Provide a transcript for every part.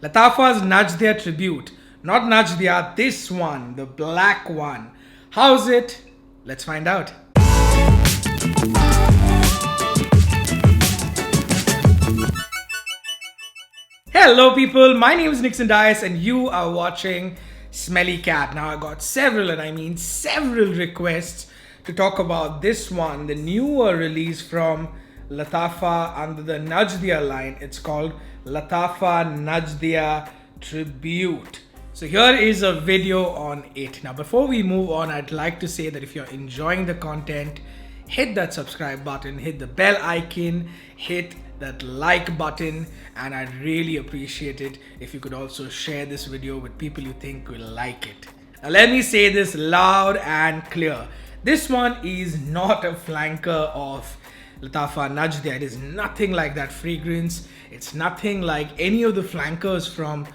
Lattafa's Najdia Tribute. Not Najdia, this one, the black one. How's it? Let's find out. Hello people, my name is Nixon and you are watching Smelly Cat. Now I got several, and I mean several requests to talk about this one, the newer release from Lattafa under the Najdia line. It's called Lattafa Najdia Tribute. So here is a video on it. Now before we move on, I'd like to say that if you're enjoying the content, hit that subscribe button, hit the bell icon, hit that like button, and I'd really appreciate it if you could also share this video with people you think will like it. Now let me say this loud and clear. This one is not a flanker of Lattafa Najdia. It is nothing like that fragrance. It's nothing like any of the flankers from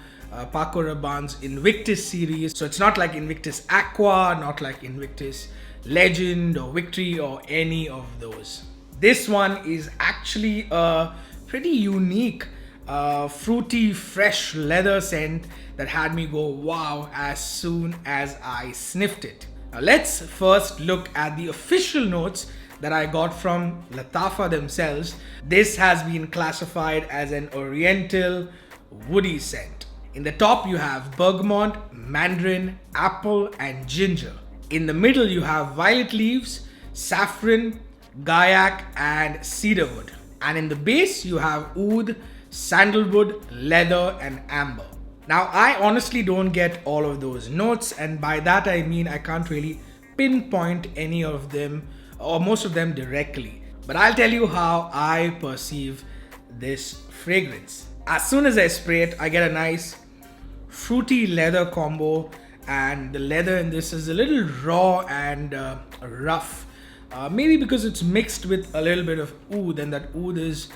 Paco Rabanne's Invictus series. So it's not like Invictus Aqua, not like Invictus Legend or Victory or any of those. This one is actually a pretty unique fruity fresh leather scent that had me go wow as soon as I sniffed it. Now let's first look at the official notes that I got from Lattafa themselves. This has been classified as an oriental woody scent. In the top you have bergamot, mandarin, apple and ginger. In the middle you have violet leaves, saffron, gaiac and cedarwood. And in the base you have oud, sandalwood, leather and amber. Now I honestly don't get all of those notes, and by that I mean I can't really pinpoint any of them or most of them directly. But I'll tell you how I perceive this fragrance. As soon as I spray it, I get a nice fruity leather combo, and the leather in this is a little raw and rough. Maybe because it's mixed with a little bit of oud, and that oud is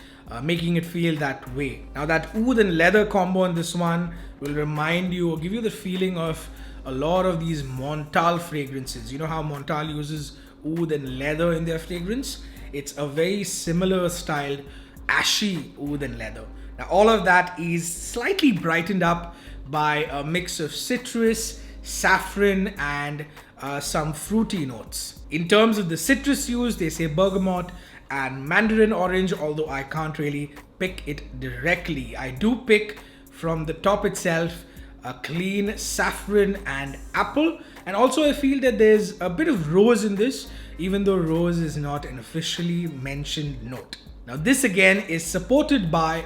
making it feel that way. Now that oud and leather combo in this one will remind you or give you the feeling of a lot of these Montal fragrances. You know how Montal uses oud and leather in their fragrance? It's a very similar styled ashy oud and leather. Now all of that is slightly brightened up by a mix of citrus, saffron and some fruity notes. In terms of the citrus used, they say bergamot and mandarin orange, although I can't really pick it directly. I do pick from the top itself a clean saffron and apple, and also I feel that there's a bit of rose in this, even though rose is not an officially mentioned note. Now this again is supported by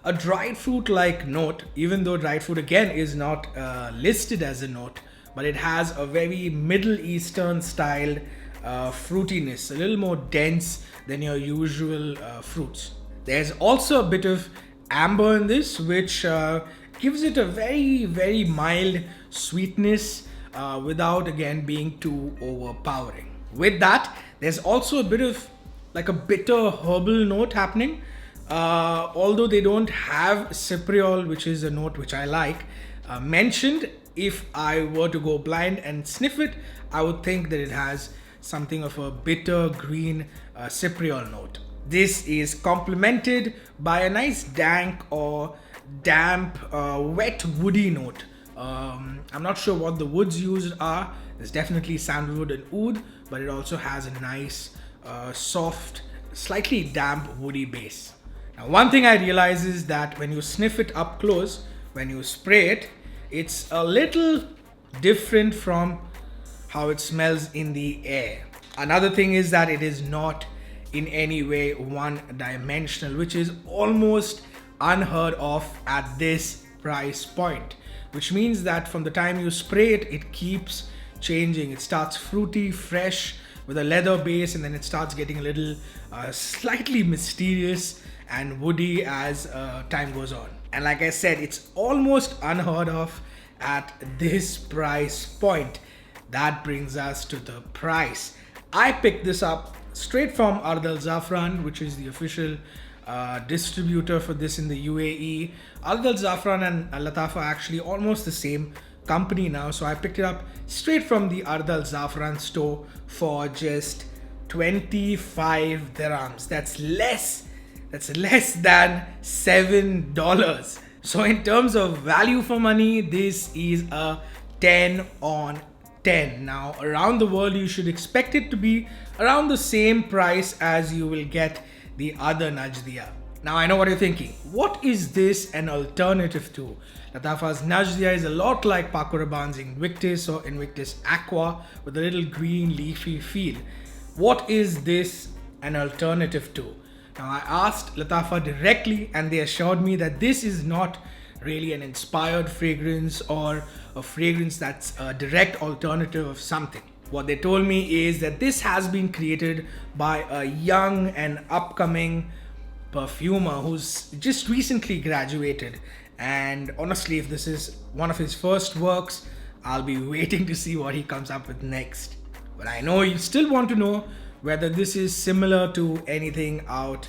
a dried fruit like note, even though dried fruit again is not listed as a note, but it has a very Middle Eastern styled fruitiness, a little more dense than your usual fruits. There's also a bit of amber in this, which gives it a very mild sweetness without again being too overpowering. With that, there's also a bit of like a bitter herbal note happening. Although they don't have cypriol, which is a note which I like, mentioned. If I were to go blind and sniff it, I would think that it has something of a bitter green cypriol note. This is complemented by a nice dank or damp wet woody note. I'm not sure what the woods used are. There's definitely sandalwood and oud, but it also has a nice soft, slightly damp woody base. Now one thing I realize is that when you sniff it up close, when you spray it, it's a little different from how it smells in the air. Another thing is that it is not in any way one-dimensional, which is almost unheard of at this price point, which means that from the time you spray it, it keeps changing. It starts fruity, fresh with a leather base, and then it starts getting a little slightly mysterious and woody as time goes on. And like I said, it's almost unheard of at this price point. That brings us to the price. I picked this up straight from Ard Al Zafran, which is the official distributor for this in the UAE. Ard Al Zafran and Lattafa are actually almost the same company now, so I picked it up straight from the Ard Al Zafran store for just 25 dirhams. That's less than $7. So in terms of value for money, this is a 10 on 10. Now around the world, you should expect it to be around the same price as you will get the other Najdia. Now I know what you're thinking. What is this an alternative to? Lattafa's Najdia is a lot like Paco Rabanne's Invictus or Invictus Aqua with a little green leafy feel. What is this an alternative to? Now I asked Lattafa directly and they assured me that this is not really an inspired fragrance or a fragrance that's a direct alternative of something. What they told me is that this has been created by a young and upcoming perfumer who's just recently graduated, and honestly, if this is one of his first works, I'll be waiting to see what he comes up with next. But I know you still want to know whether this is similar to anything out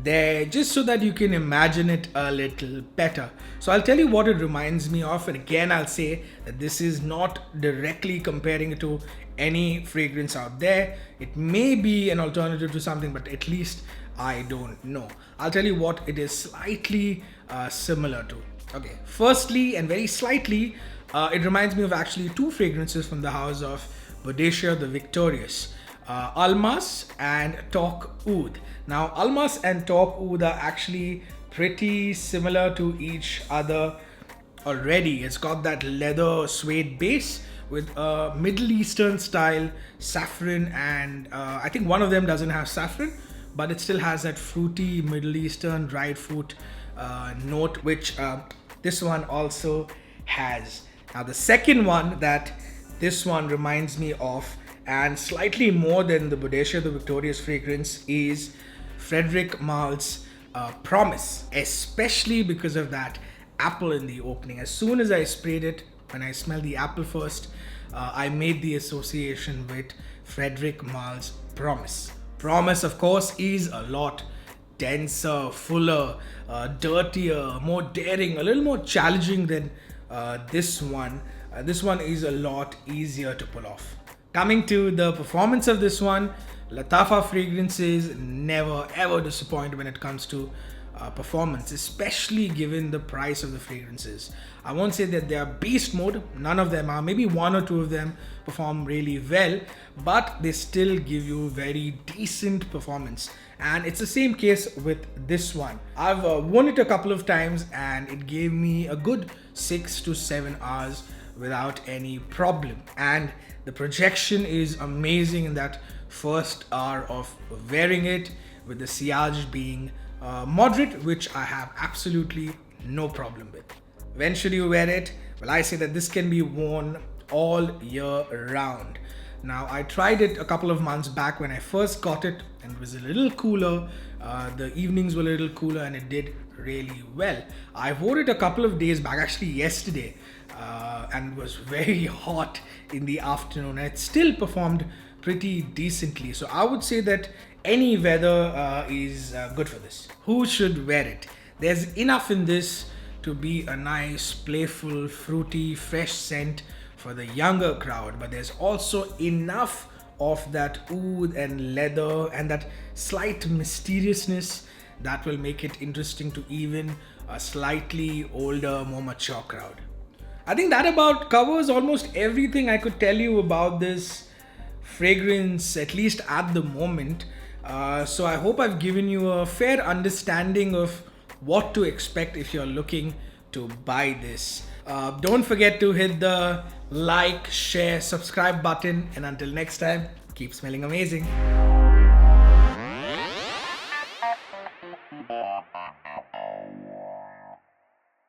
there, just so that you can imagine it a little better. So I'll tell you what it reminds me of, and again I'll say that this is not directly comparing it to any fragrance out there. It may be an alternative to something, but at least I don't know. I'll tell you what it is slightly similar to. Okay, firstly and very slightly, it reminds me of actually two fragrances from the house of Boudicca the Victorious. Almas and Talk Oud. Now Almas and Talk Oud are actually pretty similar to each other already. It's got that leather suede base with a Middle Eastern style saffron, and I think one of them doesn't have saffron, but it still has that fruity Middle Eastern dried fruit note, which this one also has. Now the second one that this one reminds me of, and slightly more than the Boudicca the Victorious fragrance, is Frederic Malle's Promise, especially because of that apple in the opening. As soon as I sprayed it, when I smelled the apple first, I made the association with Frederic Malle's Promise. Promise, of course, is a lot denser, fuller, dirtier, more daring, a little more challenging than this one. This one is a lot easier to pull off. Coming to the performance of this one, Lattafa fragrances never ever disappoint when it comes to performance, especially given the price of the fragrances. I won't say that they are beast mode, none of them are. Maybe one or two of them perform really well, but they still give you very decent performance. And it's the same case with this one. I've worn it a couple of times and it gave me a good 6 to 7 hours without any problem. And the projection is amazing in that first hour of wearing it, with the sillage being moderate, which I have absolutely no problem with. When should you wear it? Well, I say that this can be worn all year round. Now, I tried it a couple of months back when I first got it, and it was a little cooler. The evenings were a little cooler and it did really well. I wore it a couple of days back, actually yesterday, and it was very hot in the afternoon, and it still performed pretty decently. So I would say that any weather is good for this. Who should wear it? There's enough in this to be a nice, playful, fruity, fresh scent for the younger crowd, but there's also enough of that oud and leather and that slight mysteriousness that will make it interesting to even a slightly older, more mature crowd. I think that about covers almost everything I could tell you about this fragrance, at least at the moment. So I hope I've given you a fair understanding of what to expect if you're looking to buy this. Don't forget to hit the like, share, subscribe button, and until next time, keep smelling amazing.